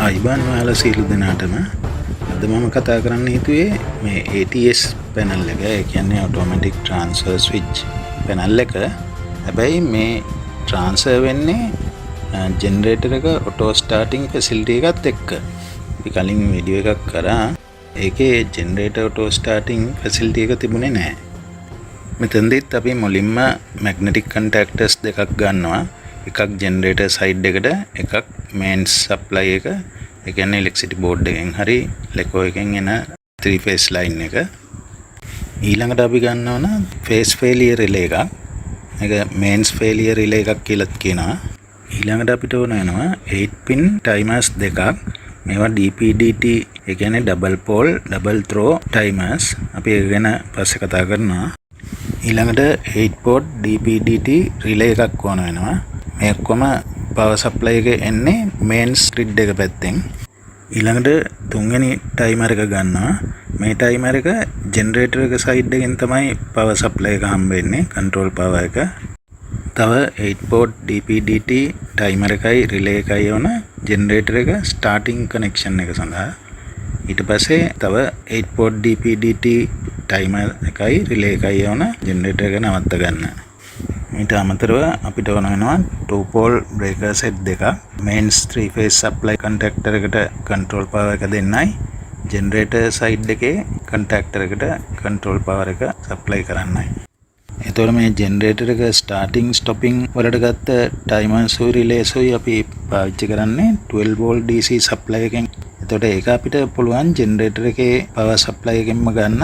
අයිබන් ඔයාලා සියලු දෙනාටම අද මම කතා කරන්න හිතුවේ මේ ATS පැනල් එක. ඒ කියන්නේ automatic transfer switch පැනල් එක. හැබැයි මේ transfer වෙන්නේ generator එක auto starting facility එකත් එක්ක. අපි කලින් වීඩියෝ එකක් කරා ඒකේ generator auto starting facility එක තිබුණේ නැහැ. මෙතනදිත් අපි මුලින්ම magnetic contactors දෙකක් ගන්නවා. එකක් generator side එකට, එකක් mains supply එක. ඒ කියන්නේ electricity board එකෙන් හරි ලෙකෝ එකෙන් එන 3 phase line එක. ඊළඟට අපි ගන්නවන phase failure relay එකක්. ඒක mains failure relay එකක් කියලා කියනවා. ඊළඟට අපිට ඕන වෙනවා 8 pin timers දෙකක්. මේවා DPDT ඒ කියන්නේ double pole double throw timers. අපි ඒක ගැන පස්සේ කතා කරනවා. ඊළඟට 8 port DPDT relay එකක් ඕන වෙනවා. මේ ඔක්කොම power supply එක එන්නේ mains grid එක පැත්තෙන්. ඊළඟට තුන්වෙනි timer එක ගන්නවා. මේ timer එක generator එක side එකෙන් තමයි power supply එක හම්බෙන්නේ, control power එක. තව 8 port DPDT timer එකයි relay එකයි ඕන generator එක starting connection එක සඳහා. ඊට පස්සේ තව 8 port DPDT timer එකයි relay එකයි ඕන generator එක නවත්ත ගන්න. ඊට අමතරව අපිට ඕන වෙනවා 2 pole breaker set දෙකක්. mains 3 phase supply contactor එකට control power එක දෙන්නයි, generator side එකේ contactor එකට control power එක supply කරන්නයි. එතකොට මේ generator එක starting stopping වලට ගත්ත timer සුයි relay සුයි අපි පාවිච්චි කරන්නේ 12 volt DC supply එකෙන්. එතකොට ඒක අපිට පුළුවන් generator එකේ power supply එකෙන්ම ගන්න.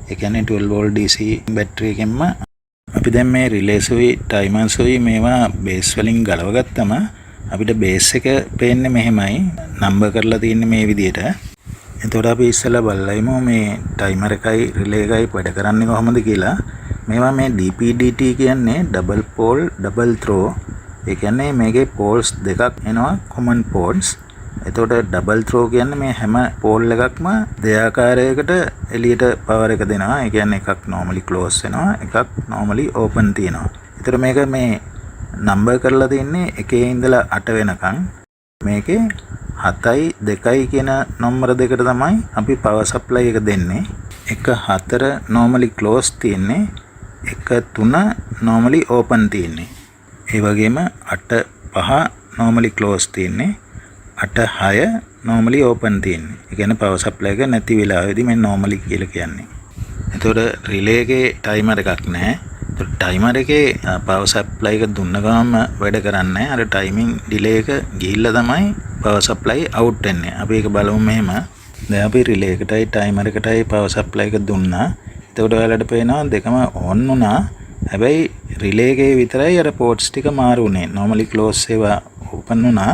ඒ කියන්නේ 12 volt DC battery එකෙන්ම අපි දැන් මේ relay සුයි timer සුයි මේවා base වලින් ගලව ගත්තම අපිට base එක පේන්නේ මෙහෙමයි, number කරලා තියෙන්නේ මේ විදිහට. එතකොට අපි ඉස්සෙල්ලා බලයිමු මේ timer එකයි relay එකයි වැඩ කරන්නේ කොහොමද කියලා. මේවා මේ DPDT කියන්නේ double pole double throw. ඒ කියන්නේ මේකේ poles දෙකක් එනවා common poles. එතකොට double throw කියන්නේ මේ හැම pole එකක්ම දෙආකාරයකට එළියට power එක දෙනවා. ඒ කියන්නේ එකක් normally close වෙනවා, එකක් normally open තියෙනවා. ඒතර මේක මේ number කරලා තින්නේ 1 ඉඳලා 8 වෙනකන්. මේකේ 7යි 2යි කියන නම්බර දෙකට තමයි අපි power supply එක දෙන්නේ. එක 4 normally close තියෙන්නේ, එක 3 normally open තියෙන්නේ. ඒ වගේම 8 5 normally close තියෙන්නේ, 8 6 normally open තියෙන්නේ. ඒ කියන්නේ power supply එක නැති වෙලාවෙදී මේ normally කියලා කියන්නේ. එතකොට relay එකේ timer එකක් නැහැ. එතකොට timer එකේ power supply එක දුන්න ගමන් වැඩ කරන්නේ අර timing delay එක ගිහිල්ලා තමයි power supply out වෙන්නේ. අපි ඒක බලමු මෙහෙම. දැන් අපි relay එකටයි timer එකටයි power supply එක දුන්නා. එතකොට ඔයාලට පේනවා දෙකම on වුණා. හැබැයි relay එකේ විතරයි අර ports ටික මාරු වුණේ. normally close ඒවා open වුණා,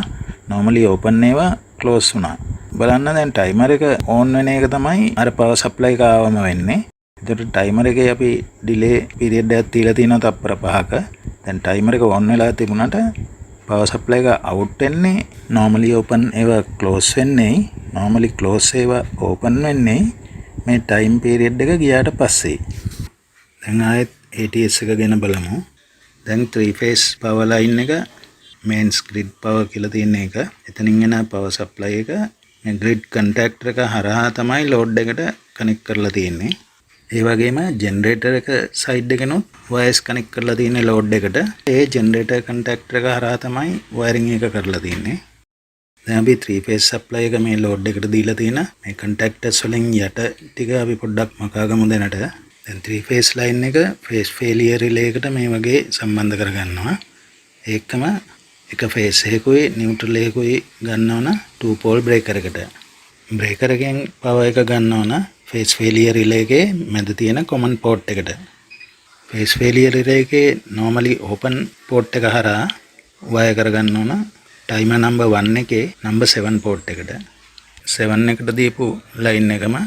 normally open ඒවා close වුණා. බලන්න දැන් timer එක on වෙන එක තමයි අර power supply එක ආවම වෙන්නේ. එතකොට timer එකේ අපි delay period එකක් තියලා තියෙනවා තප්පර 5ක. දැන් timer එක on වෙලා තිබුණාට power supply එක out වෙන්නේ normally open ඒවා close වෙන්නේ, normally close ඒවා open වෙන්නේ මේ time period එක ගියාට පස්සේ. දැන් ආයෙත් ATS එක ගැන බලමු. දැන් 3 phase power line එක mains grid power කියලා තියෙන එක. එතනින් එන power supply එක මේ grid contactor එක හරහා තමයි load එකට connect කරලා තියෙන්නේ. ඒ වගේම generator එක side එකනොත් wires connect කරලා තියෙන්නේ load එකට. ඒ generator contactor එක හරහා තමයි wiring එක කරලා තියෙන්නේ. දැන් අපි 3 phase supply එක මේ load එකට දීලා තියෙන මේ contactors වලින් යට ටික අපි පොඩ්ඩක් මකාගමු දැනට. දැන් 3 phase line එක phase failure relay එකට මේ වගේ සම්බන්ධ කරගන්නවා. ඒකම එක phase එකකුයි neutral එකකුයි ගන්නවන 2 pole breaker එකට. breaker එකෙන් power එක ගන්නවන phase failure relay එකේ මැද තියෙන common port එකට. phase failure relay එකේ normally open port එක හරහා wire කරගන්න ඕන timer number 1 එකේ number 7 port එකට. 7 එකට දීපු line එකම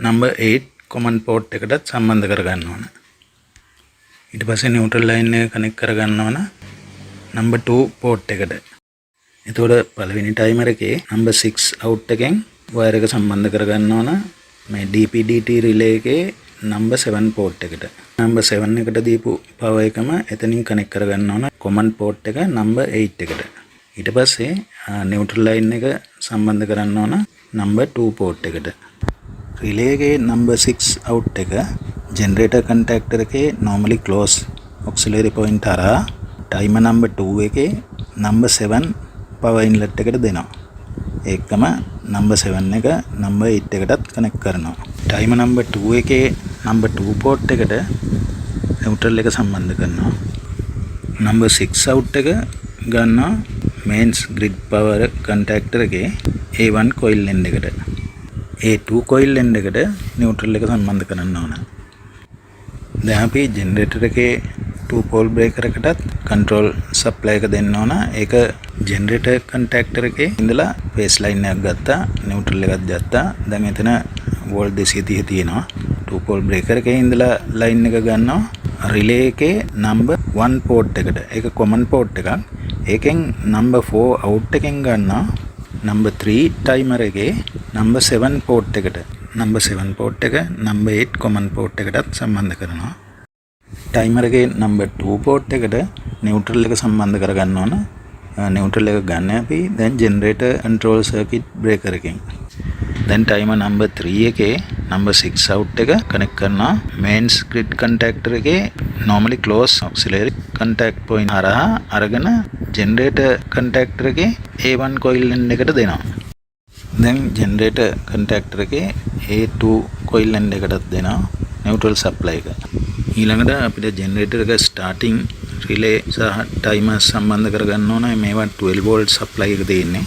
number 8 common port එකට සම්බන්ධ කරගන්න ඕන. ඊට පස්සේ neutral line එක connect කරගන්න ඕන number 2 port එකට. එතකොට පළවෙනි timer එකේ number 6 out එකෙන් wire එක සම්බන්ධ කරගන්න ඕන මේ DPDT relay එකේ number 7 port එකට. number 7 එකට දීපු power එකම එතනින් connect කරගන්න ඕන common port එක number 8 එකට. ඊට පස්සේ neutral line එක සම්බන්ධ කරන්න ඕන number 2 port එකට. relay එකේ number 6 out එක generator contactor එකේ normally close auxiliary point හරහා timer number 2 එකේ number 7 power inlet එකට දෙනවා. ඒකම number 7 එක number 8 එකටත් connect කරනවා. timer number 2 එකේ number 2 port එකට neutral එක සම්බන්ධ කරනවා. number 6 out එක ගන්නවා mains grid power contactor එකේ A1 coil end එකට. A2 coil end එකට neutral එක සම්බන්ධ කරන්න ඕන. දැන් අපි generator එකේ 2 pole breaker එකටත් control supply එක දෙන්න ඕන. ඒක generator contactor එකේ ඉඳලා phase line එකක් ගත්තා, neutral එකක් ගත්තා. දැන් එතන volt 230 තියෙනවා. 2 pole breaker එකේ ඉඳලා line එක ගන්නවා relay එකේ number 1 port එකට. ඒක common port එකක්. ඒකෙන් number 4 out එකෙන් ගන්නවා number 3 timer එකේ number 7 port එකට. number 7 port එක number 8 common port එකටත් සම්බන්ධ කරනවා. timer එකේ number 2 port එකට neutral එක සම්බන්ධ කරගන්න ඕන. neutral එක ගන්න අපි දැන් generator control circuit breaker එකෙන්. දැන් timer number 3 එකේ number 6 out එක connect කරනවා mains grid contactor එකේ normally close auxiliary contact point හරහා අරගෙන generator contactor එකේ A1 coil end එකට දෙනවා. දැන් generator contactor එකේ A2 coil end එකටත් දෙනවා neutral supply එක. ඊළඟට අපිට generator එක starting relay සහ timer සම්බන්ධ කරගන්න ඕන. මේවා 12 volt supply එක තියෙන්නේ.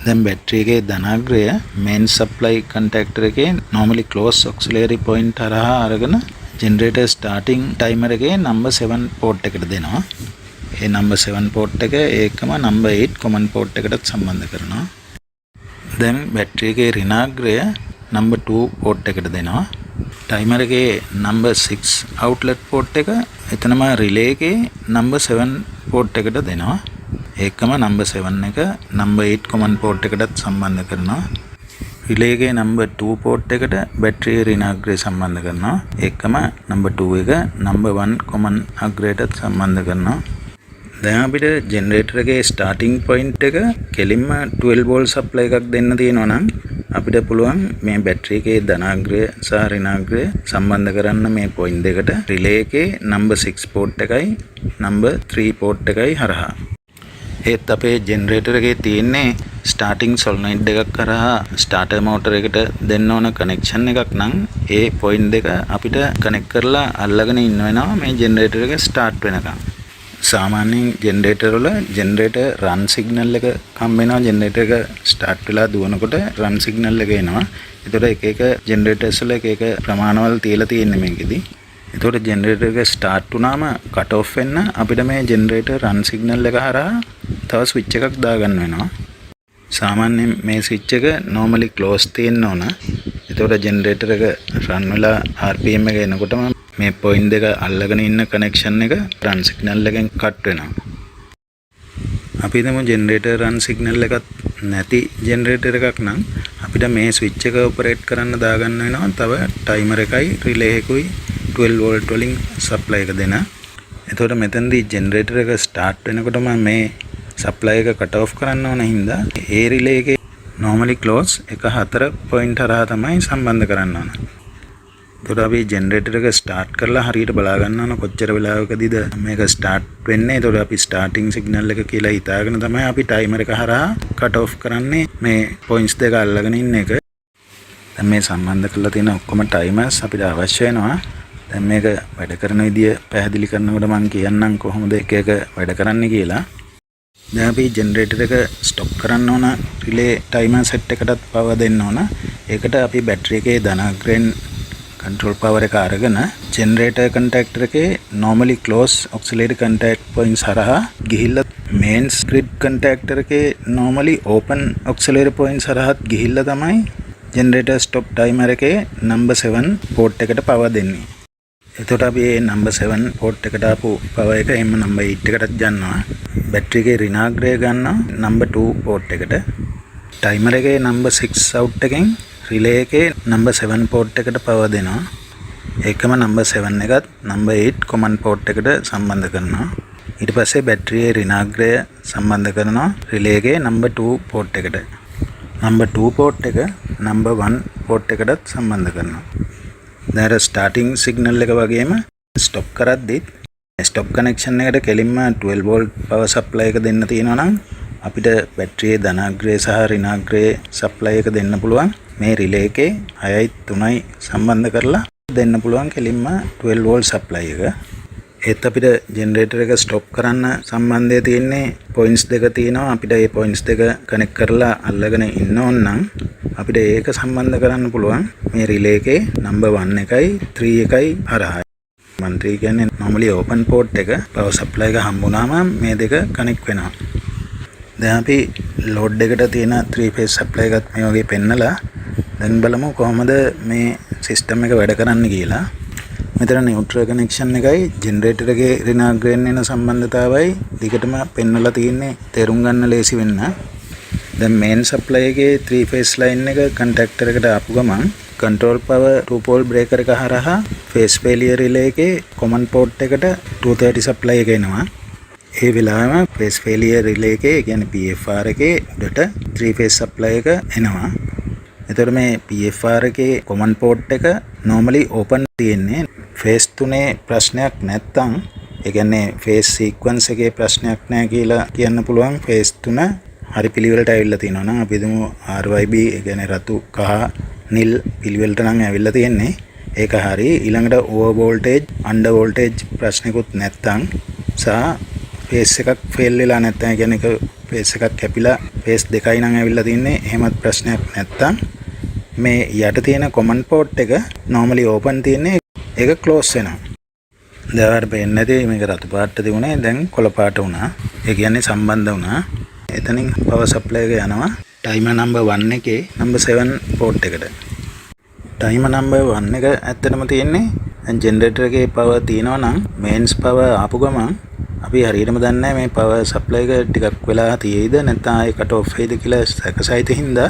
දැන් බැටරි එකේ ධනාග්‍රය main supply contactor එකේ normally close auxiliary point හරහා අරගෙන generator starting timer එකේ number 7 port එකට දෙනවා. ඒ number 7 port එක ඒකම number 8 common port එකටත් සම්බන්ධ කරනවා. දැන් බැටරි එකේ ඍණාග්‍රය number 2 port එකට දෙනවා. timer එකේ number 6 outlet port එක එතනම relay එකේ number 7 port එකට දෙනවා. ඒකම number 7 එක number 8 common port එකටත් සම්බන්ධ කරනවා. relay එකේ number 2 port එකට battery ඍණාග්‍රය සම්බන්ධ කරනවා. ඒකම number 2 එක number 1 common අග්‍රයටත් සම්බන්ධ කරනවා. දැන් අපිට generator එකේ starting point එක කෙලින්ම 12 volt supply එකක් දෙන්න තියෙනවා නම් අපිට පුළුවන් මේ battery එකේ ධනාග්‍රය සහ ඍණාග්‍රය සම්බන්ධ කරන්න මේ point දෙකට relay එකේ number 6 port එකයි number 3 port එකයි හරහා. ඒත් අපේ ජෙනරේටර් එකේ තියෙන්නේ ස්ටාර්ටින් සොලනොයිඩ් එකක් කරහා ස්ටාර්ටර් මෝටර් එකට දෙන්න ඕන කනෙක්ෂන් එකක් නම් ඒ පොයින්ට් දෙක අපිට කනෙක්ට් කරලා අල්ලගෙන ඉන්න වෙනවා මේ ජෙනරේටර් එක ස්ටාර්ට් වෙනකම්. සාමාන්‍යයෙන් ජෙනරේටර් වල ජෙනරේටර් රන් සිග්නල් එක කම් වෙනවා. ජෙනරේටර් එක ස්ටාර්ට් වෙලා දුවනකොට රන් සිග්නල් එක එනවා. ඒතකොට එක එක ජෙනරේටර්ස් වල එක එක ප්‍රමාණවල තියලා තියෙන්නේ මේකෙදි. එතකොට ජෙනරේටර් එක ස්ටාර්ට් වුණාම කට් ඔෆ් වෙන්න අපිට මේ ජෙනරේටර් රන් සිග්නල් එක හරහා තව ස්විච් එකක් දාගන්න වෙනවා. සාමාන්‍යයෙන් මේ ස්විච් එක normally close තියෙන්න ඕන. එතකොට ජෙනරේටර් එක රන් වෙලා RPM එක එනකොටම මේ පොයින්ට් දෙක අල්ලගෙන ඉන්න කනෙක්ෂන් එක රන් සිග්නල් එකෙන් කට් වෙනවා. අපි හිතමු ජෙනරේටර් රන් සිග්නල් එකක් නැති ජෙනරේටර් එකක් නම් අපිට මේ ස්විච් එක ඔපරේට් කරන්න දාගන්න වෙනවා. තව ටයිමර් එකයි රිලේ එකකුයි 12 volt වලින් සප්ලයි එක දෙන. එතකොට මෙතනදී ජෙනරේටර් එක ස්ටාර්ට් වෙනකොටම මේ සප්ලයි එක කට් ඔෆ් කරන්න ඕන හින්දා ඒ රිලේ එකේ normally close එක 4 point හරහා තමයි සම්බන්ධ කරන්න ඕන. එතකොට අපි ජෙනරේටර් එක ස්ටාර්ට් කරලා හරියට බලා ගන්න ඕන කොච්චර වෙලාවකදීද මේක ස්ටාර්ට් වෙන්නේ. එතකොට අපි ස්ටාර්ටින් සිග්නල් එක කියලා හිතාගෙන තමයි අපි ටයිමර් එක හරහා කට් ඔෆ් කරන්නේ මේ පොයින්ට්ස් දෙක අල්ලගෙන ඉන්න එක. දැන් මේ සම්බන්ධ කරලා තියෙන ඔක්කොම ටයිමර්ස් අපිට අවශ්‍ය වෙනවා. දැන් මේක වැඩ කරන විදිය පැහැදිලි කරනකොට මම කියන්නම් කොහොමද එක එක වැඩ කරන්නේ කියලා. දැන් අපි ජෙනරේටර් එක ස්ටොප් කරන්න ඕන රිලේ ටයිමර් සෙට් එකටත් පවර් දෙන්න ඕන. ඒකට අපි බැටරි එකේ ධනාග්‍රයෙන් control power එක අරගෙන generator contactor එකේ normally close auxiliary contact points හරහා ගිහිල්ලා mains grid contactor එකේ normally open auxiliary points හරහා ගිහිල්ලා තමයි generator stop timer එකේ number 7 port එකට power දෙන්නේ. එතකොට අපි මේ number 7 port එකට ආපු power එක එම්ම number 8 එකටත් යනවා. බැටරි එකේ ඍණාග්‍රය ගන්නවා number 2 port එකට. timer එකේ number 6 out එකෙන් relay එකේ number 7 port එකට power දෙනවා. ඒකම number 7 එකත් number 8 common port එකට සම්බන්ධ කරනවා. ඊට පස්සේ බැටරියේ ඍණාග්‍රය සම්බන්ධ කරනවා relay එකේ number 2 port එකට. number 2 port එක number 1 port එකටත් සම්බන්ධ කරනවා. දැන් starting signal එක වගේම stop කරද්දිත් stop connection එකට කෙලින්ම 12 volt power supply එක දෙන්න තියෙනවා නම් අපිට බැටරියේ ධනාග්‍රේ සහ ඍණාග්‍රේ supply එක දෙන්න පුළුවන්. මේ relay එකේ 6යි 3යි සම්බන්ධ කරලා දෙන්න පුළුවන් කෙලින්ම 12 volt supply එක. ඒත් අපිට ජෙනරේටර් එක ස්ටොප් කරන්න සම්බන්ධය තියෙන්නේ පොයින්ට්ස් දෙක තියෙනවා. අපිට මේ පොයින්ට්ස් දෙක කනෙක්ට් කරලා අල්ලගෙන ඉන්න ඕන නම් අපිට ඒක සම්බන්ධ කරන්න පුළුවන් මේ රිලේ එකේ නම්බර් 1 එකයි 3 එකයි හරහා. 3 කියන්නේ normally open port එක power supply එක හම්බුනාම මේ දෙක කනෙක්ට් වෙනවා. දැන් අපි load එකට තියෙන 3 phase supply එකත් මේ වගේ පෙන්නලා දැන් බලමු කොහොමද මේ system එක වැඩ කරන්නේ කියලා. මෙතන නියුට්‍රල් කනෙක්ෂන් එකයි ජෙනරේටර් එකේ ඍණාග්‍රයෙන් එන සම්බන්ධතාවයයි දිගටම පෙන්වලා තියෙන්නේ තේරුම් ගන්න ලේසි වෙන්න. දැන් මේන් සප්ලයි එකේ 3 phase line එක කන්ටැක්ටර් එකට ආපු ගමන් control power 2 pole breaker එක හරහා phase failure relay එකේ common port එකට 230 supply එක එනවා. ඒ වෙලාවෙම phase failure relay එකේ කියන්නේ PFR එකේ උඩට 3 phase supply එක එනවා. එතකොට මේ PFR එකේ common port එක normally open තියෙන්නේ. phase 3 ප්‍රශ්නයක් නැත්තම් ඒ කියන්නේ phase sequence එකේ ප්‍රශ්නයක් නැහැ කියලා කියන්න පුළුවන්. phase 3 හරි පිළිවෙලට ඇවිල්ලා තියෙනවා නම් අපි හිතමු RYB ඒ කියන්නේ රතු කහ නිල් පිළිවෙලට නම් ඇවිල්ලා තියෙන්නේ. ඒක හරි. ඊළඟට over voltage under voltage ප්‍රශ්නිකුත් නැත්තම් සහ phase එකක් fail වෙලා නැත්තම් ඒ කියන්නේ phase එකක් කැපිලා phase දෙකයි නම් ඇවිල්ලා තින්නේ. එහෙමත් ප්‍රශ්නයක් නැත්තම් මේ යට තියෙන common port එක normally open තියෙන්නේ. ඒක close වෙනවා. දැන් පේන්නේ නැති මේක රතු පාට තිබුණේ දැන් කොළ පාට වුණා. ඒ කියන්නේ සම්බන්ධ වුණා. එතනින් power supply එක යනවා timer number 1 එකේ number 7 port එකට. timer number 1 එක ඇත්තටම තියෙන්නේ දැන් generator එකේ power තියෙනවා නම් mains power ආපු ගමන් අපි හරියටම දන්නේ නැහැ මේ power supply එක ටිකක් වෙලා තියෙයිද නැත්නම් ආයේ cut off වෙයිද කියලා සැකසයිත හින්දා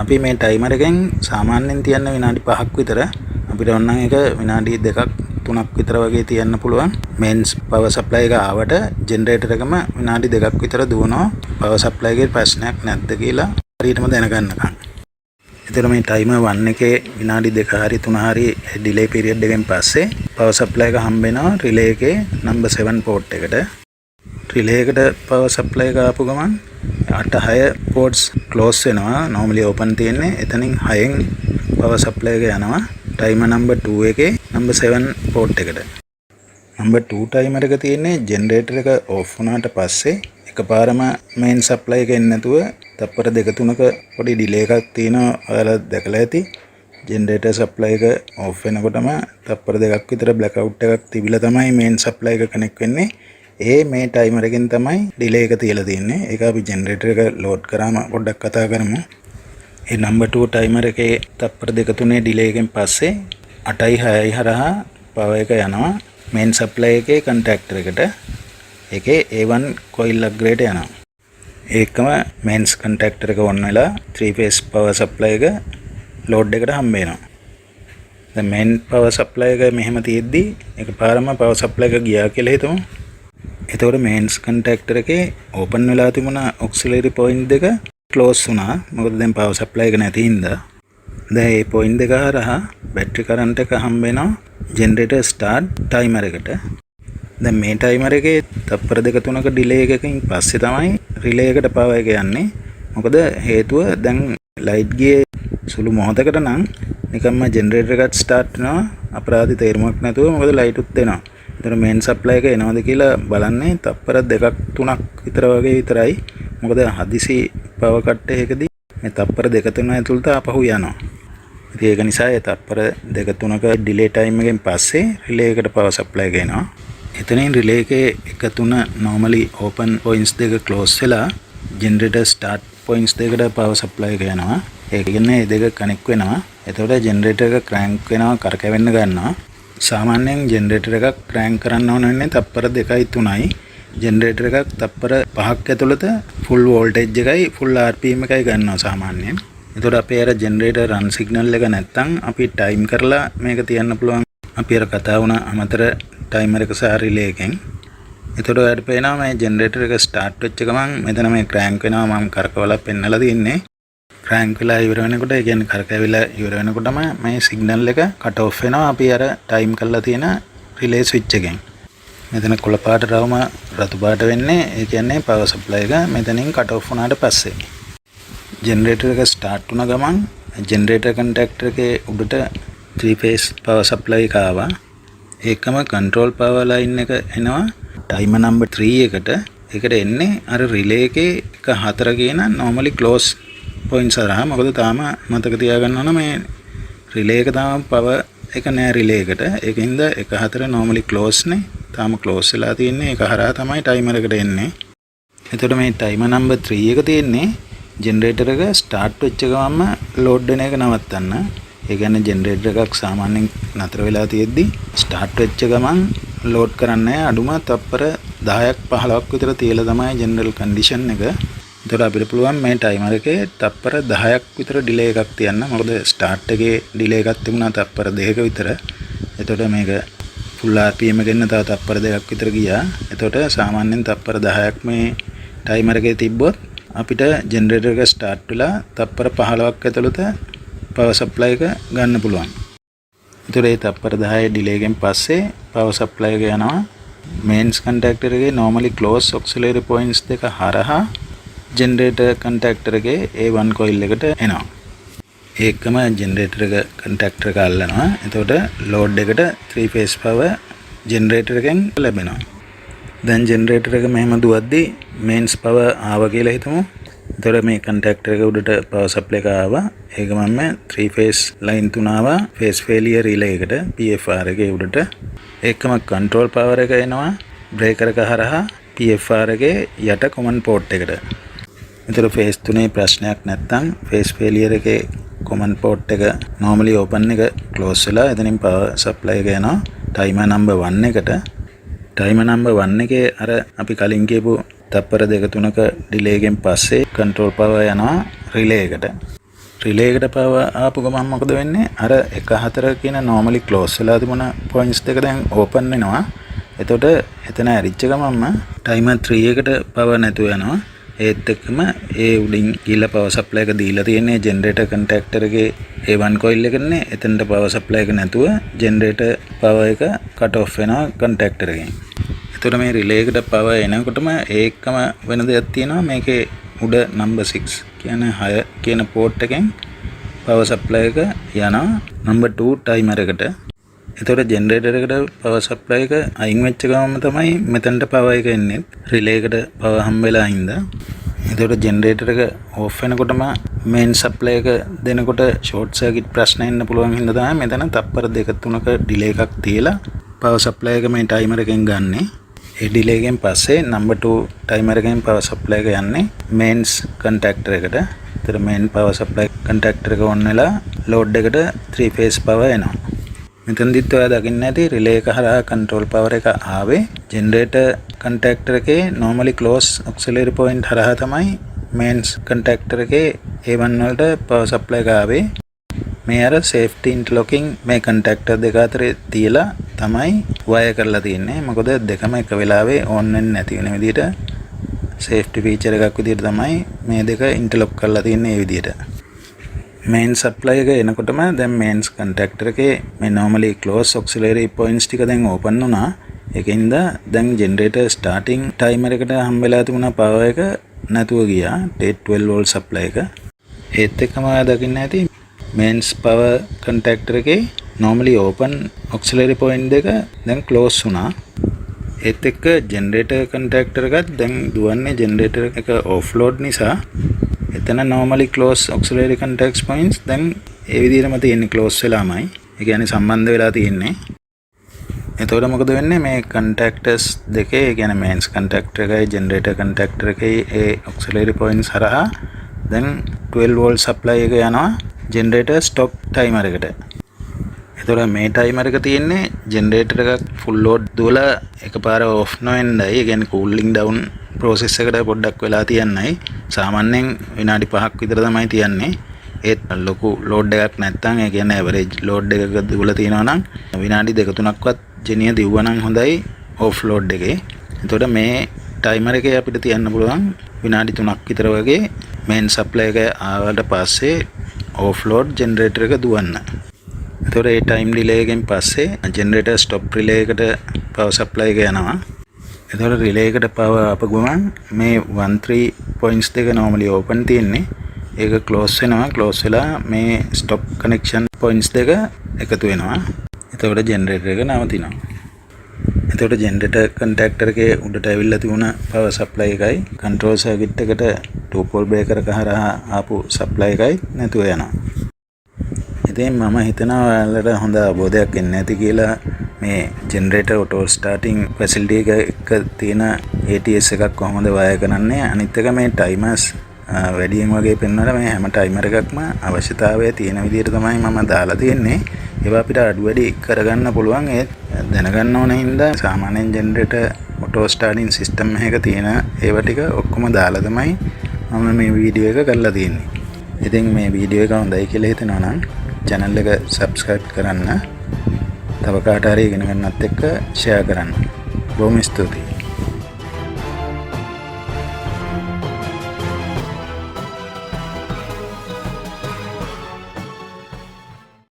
අපි මේ timer එකෙන් සාමාන්‍යයෙන් තියන්න විනාඩි 5ක් විතර අපිට ඕන නම් ඒක විනාඩි 2ක් 3ක් විතර වගේ තියන්න පුළුවන්. mains power supply එක ආවට generator එකම විනාඩි 2ක් විතර දුවනවා power supply එකේ ප්‍රශ්නයක් නැද්ද කියලා හරියටම දැනගන්නකම්. එතකොට මේ timer 1 එකේ විනාඩි 2 හරි 3 හරි delay period එකෙන් පස්සේ power supply එක හම්බ වෙනවා relay එකේ number 7 port එකට. relay එකට power supply එක ආපු ගමන් 8 ports close වෙනවා. normally open තියෙන්නේ. එතනින් 6න් power supply එක යනවා timer number 2 එකේ number 7 port එකට. number 2 timer එක තියෙන්නේ generator එක off වුණාට පස්සේ එකපාරම main supply එක එන්නේ නැතුව තප්පර 2-3ක පොඩි delay එකක් තියෙනවා. ඔයාලා දැකලා ඇති. generator supply එක off වෙනකොටම තප්පර 2ක් විතර blackout එකක් තිබිලා තමයි main supply එක connect වෙන්නේ. ඒ මේ timer එකෙන් තමයි delay එක තියලා තියෙන්නේ. ඒක අපි generator එක load කරාම පොඩ්ඩක් කතා කරමු. ඒ number 2 timer එකේ තප්පර 2-3 delay එකෙන් පස්සේ 8යි 6යි හරහා power එක යනවා main supply එකේ contactor එකට. ඒකේ A1 coil upgrade යනවා. ඒකම mains contactor එක on වෙලා 3 phase power supply එක load එකට හම්බ වෙනවා. දැන් main power supply එක මෙහෙම තියෙද්දි එකපාරම power supply එක ගියා කියලා හිතමු. එතකොට mains contactor එකේ open වෙලා තිබුණ auxiliary point දෙක close වුණා. මොකද දැන් power supply එක නැති හින්දා. දැන් මේ point දෙක හරහා battery current එක හම්බ වෙනවා generator start timer එකට. දැන් මේ timer එකේ තප්පර 2-3ක delay එකකින් පස්සේ තමයි relay එකට power එක යන්නේ. මොකද හේතුව දැන් light ගියේ සුළු මොහොතකට නම් නිකම්ම generator එකත් start වෙනවා අපරාධි තේරුමක් නැතුව. මොකද light උත් එනවා. ඒතර main supply එක එනවද කියලා බලන්නේ තප්පර 2-3ක් විතර වගේ විතරයි. මොකද හදිසි power cut එකකදී මේ තප්පර 2-3 ඇතුළත ආපහු යනවා. ඉතින් ඒක නිසා ඒ තප්පර 2-3ක delay time එකෙන් පස්සේ relay එකට power supply එක එනවා. එතනින් relay එකේ 1-3 normally open points දෙක close වෙලා generator start points දෙකට power supply එක යනවා. ඒ කියන්නේ මේ දෙක connect වෙනවා. එතකොට generator එක crank වෙනවා කරකැවෙන්න ගන්නවා. සාමාන්‍යයෙන් generator එකක් crank කරන්න ඕන වෙන්නේ තප්පර 2-3යි. generator එකක් තප්පර 5ක් ඇතුළත full voltage එකයි full RPM එකයි ගන්නවා සාමාන්‍යයෙන්. එතකොට අපේ අර generator run signal එක නැත්තම් අපි time කරලා මේක තියන්න පුළුවන්. අපි අර කතා වුණ අමතර timer එක සහ relay එකෙන්. එතකොට ඔයාලට පේනවා මේ generator එක start වෙච්ච ගමන් මෙතන මේ crank වෙනවා මම කරකවලා පෙන්නලා තින්නේ. රෑන්ක් වෙලා ඉවර වෙනකොට ඒ කියන්නේ කරකැවිලා ඉවර වෙනකොටම මේ සිග්නල් එක කට් ඔෆ් වෙනවා අපි අර ටයිම් කරලා තියෙන රිලේ ස්විච් එකෙන්. මෙතන කොළ පාට රවුම රතු පාට වෙන්නේ ඒ කියන්නේ පවර් සප්ලයි එක මෙතනින් කට් ඔෆ් වුණාට පස්සේ. ජෙනරේටර් එක ස්ටාර්ට් වුණ ගමන් ජෙනරේටර් කන්ටැක්ටර් එකේ උඩට 3 phase power supply එක ආවා. ඒකම control power line එක එනවා timer number 3 එකට. ඒකට එන්නේ අර relay එකේ 1/4 කියන normally close points හරහා. මොකද තාම මතක තියාගන්න ඕන මේ relay එක තාම power එක නෑ relay එකට. ඒකින්ද 1/4 normally close නේ. තාම close වෙලා තියෙන්නේ. ඒක හරහා තමයි timer එකට එන්නේ. එතකොට මේ timer number 3 එක තියෙන්නේ ජෙනරේටර් එක ස්ටාර්ට් වෙච්ච ගමන්ම ලෝඩ් වෙන එක නවත්තන්න. ඒ කියන්නේ ජෙනරේටර් එකක් සාමාන්‍යයෙන් නතර වෙලා තියෙද්දි ස්ටාර්ට් වෙච්ච ගමන් ලෝඩ් කරන්නේ අඩුම තප්පර 10ක් 15ක් විතර තියලා තමයි ජෙනරල් කන්ඩිෂන් එක. ඒතර අපිට පුළුවන් මේ ටයිමර් එකේ තප්පර 10ක් විතර ඩිලේ එකක් තියන්න. මොකද ස්ටාර්ට් එකේ ඩිලේ එකක් තිබුණා තප්පර 2ක විතර. එතකොට මේක ෆුල් RPM එකෙන් තව තප්පර 2ක් විතර ගියා. එතකොට සාමාන්‍යයෙන් තප්පර 10ක් මේ ටයිමර් එකේ තිබ්බොත් අපිට ජෙනරේටර් එක ස්ටාර්ට් වෙලා තප්පර 15ක් ඇතුළත පවර් සප්ලයි එක ගන්න පුළුවන්. ඒතර ඒ තප්පර 10 ඩිලේ එකෙන් පස්සේ පවර් සප්ලයි එක යනවා මේන්ස් කන්ටැක්ටර් එකේ normally close auxiliary points දෙක හරහා ජෙනරේටර් කන්ටැක්ටර් එකේ A1 coil එකට එනවා. ඒකම ජෙනරේටර් එක කන්ටැක්ටර් එක අල්ලනවා. එතකොට ලෝඩ් එකට 3 phase power ජෙනරේටර් එකෙන් ලැබෙනවා. දැන් ජෙනරේටර් එක මෙහෙම දුවද්දි මේන්ස් පවර් ආවා කියලා හිතමු. එතකොට මේ කන්ටැක්ටර් එක උඩට පවර් සප්ලයි එක ආවා. ඒක මම 3 phase line 3 ආවා phase failure relay එකට PFR එකේ උඩට. ඒකම control power එක එනවා breaker එක හරහා PFR එකේ යට common port එකට. එතකොට phase 3 ප්‍රශ්නයක් නැත්නම් phase failure එකේ common port එක normally open එක close වෙලා එතනින් power supply එක යනවා timer number 1 එකට. timer number 1 එකේ අර අපි කලින් කියපු තප්පර 2-3ක ඩිලේ එකෙන් පස්සේ control power යනවා relay එකට. relay එකට power ආපු ගමන් මොකද වෙන්නේ? අර 1/4 කියන normally close වෙලා තිබුණ points දෙක දැන් open වෙනවා. එතකොට එතන ඇරිච්ච ගමන්ම timer 3 එකට power නැතුව යනවා. ඒත් එක්කම ඒ උඩින් ගිහලා power supply එක දීලා තියෙන්නේ generator contactor එකේ A1 coil එකනේ. එතනට power supply එක නැතුව generator power එක cut off වෙනවා contactor එකෙන්. එතකොට මේ relay එකට power එනකොටම ඒකම වෙන දෙයක් තියෙනවා. මේකේ උඩ number 6 කියන්නේ 6 කියන port එකෙන් power supply එක යනවා number 2 timer එකට. එතකොට generator එකට power supply එක අයින් වෙච්ච ගමන්ම තමයි මෙතනට power එක එන්නේ. relay එකට power හම් වෙලා හින්දා. එතකොට generator එක off වෙනකොටම main supply එක දෙනකොට short circuit ප්‍රශ්න එන්න පුළුවන් හින්දා තමයි මෙතන තප්පර 2-3ක delay එකක් තියලා power supply එක මේ timer එකෙන් ගන්නෙ. ඒ delay එකෙන් පස්සේ number 2 timer එකෙන් power supply එක යන්නේ mains contactor එකට. ඒතර main power supply contactor එක on වෙලා load එකට 3 phase power එනවා. මෙතනදිත් ඔයා දකින්න ඇති relay එක හරහා control power එක ආවේ generator contactor එකේ normally close auxiliary point හරහා තමයි mains contactor එකේ A1 වලට power supply එක ආවේ. මේ අර safety interlocking මේ contactor දෙක අතරේ තියලා තමයි wire කරලා තියෙන්නේ. මොකද දෙකම එක වෙලාවේ on වෙන්නේ නැති වෙන විදිහට safety feature එකක් විදිහට තමයි මේ දෙක interlock කරලා තියෙන්නේ මේ විදිහට. main supply එක එනකොටම දැන් mains contactor එකේ මේ normally close auxiliary points ටික දැන් open වුණා. ඒකින්ද දැන් generator starting timer එකට හම්බෙලා තිබුණ power එක නැතුව ගියා 12 volt supply එක. ඒත් එක්කම දකින්න ඇති mains power contactor එකේ normally open auxiliary point දෙක දැන් close වුණා. ඒත් එක්ක generator contactor එකත් දැන් දුවන්නේ generator එක offload නිසා එතන normally close auxiliary contact points දැන් ඒ විදිහටම තියෙන්නේ close වෙලාමයි. ඒ කියන්නේ සම්බන්ධ වෙලා තියෙන්නේ. එතකොට මොකද වෙන්නේ මේ contactors දෙකේ ඒ කියන්නේ mains contactor එකයි generator contactor එකේ ඒ auxiliary points හරහා දැන් 12 volt supply එක යනවා generator stop timer එකට. එතකොට මේ timer එක තියෙන්නේ generator එකක් full load දුවලා එකපාර off නොවෙන්නයි. ඒ කියන්නේ cooling down process එකට පොඩ්ඩක් වෙලා තියන්නයි. සාමාන්‍යයෙන් විනාඩි 5ක් විතර තමයි තියන්නේ. ඒත් ලොකු load එකක් නැත්නම් ඒ කියන්නේ average load එකක දුවලා තියෙනවා නම් විනාඩි 2-3ක්වත් ජෙනිය දිව්වා නම් හොඳයි off load එකේ. එතකොට මේ timer එකේ අපිට තියන්න පුළුවන් විනාඩි 3ක් විතර වගේ මේන් සප්ලයි එක ආවට පස්සේ ඕෆ්ලෝඩ් ජෙනරේටර් එක දුවන්න. එතකොට ඒ ටයිම් ඩිලේ එකෙන් පස්සේ ජෙනරේටර් ස්ටොප් රිලේ එකට පවර් සප්ලයි එක යනවා. එතකොට රිලේ එකට පවර් අප ගමන් මේ 13 පොයින්ට්ස් දෙක normally open තියෙන්නේ. ඒක ක්ලෝස් වෙනවා. ක්ලෝස් වෙලා මේ ස්ටොප් කනෙක්ෂන් පොයින්ට්ස් දෙක එකතු වෙනවා. එතකොට ජෙනරේටර් එක නවතිනවා. එතකොට ජෙනරේටර් කන්ටැක්ටර් එකේ උඩට ඇවිල්ලා තිබුණ පවර් සප්ලයි එකයි කන්ට්‍රෝල් සර්කිට් එකට 2 පෝල් බ්‍රේකර් එක හරහා ආපු සප්ලයි එකයි නැතුව යනවා. ඉතින් මම හිතනවා ඔයාලට හොඳ අවබෝධයක් එන්න ඇති කියලා මේ ජෙනරේටර් ඔටෝ ස්ටාර්ටින් ෆැසිලිටි එක තියෙන ATS එකක් කොහොමද වයර් කරන්නේ. අනිත් එක මේ ටයිමර්ස් වැඩියෙන් වගේ පෙන්වලා මේ හැම ටයිමර් එකක්ම අවශ්‍යතාවය තියෙන විදිහට තමයි මම දාලා තියෙන්නේ. ඒවා අපිට අඩු වැඩි කරගන්න පුළුවන්. ඒ දැනගන්න ඕන හින්දා සාමාන්‍යයෙන් ජෙනරේටර් ඔටෝ ස්ටාර්ටින් සිස්ටම් එකක තියෙන ඒවා ටික ඔක්කොම දාලා තමයි මම මේ වීඩියෝ එක කරලා තියෙන්නේ. ඉතින් මේ වීඩියෝ එක හොඳයි කියලා හිතෙනවා නම් channel එක subscribe කරන්න. තව කාට හරි ඉගෙන ගන්නත් එක්ක share කරන්න. බොහොම ස්තුතියි.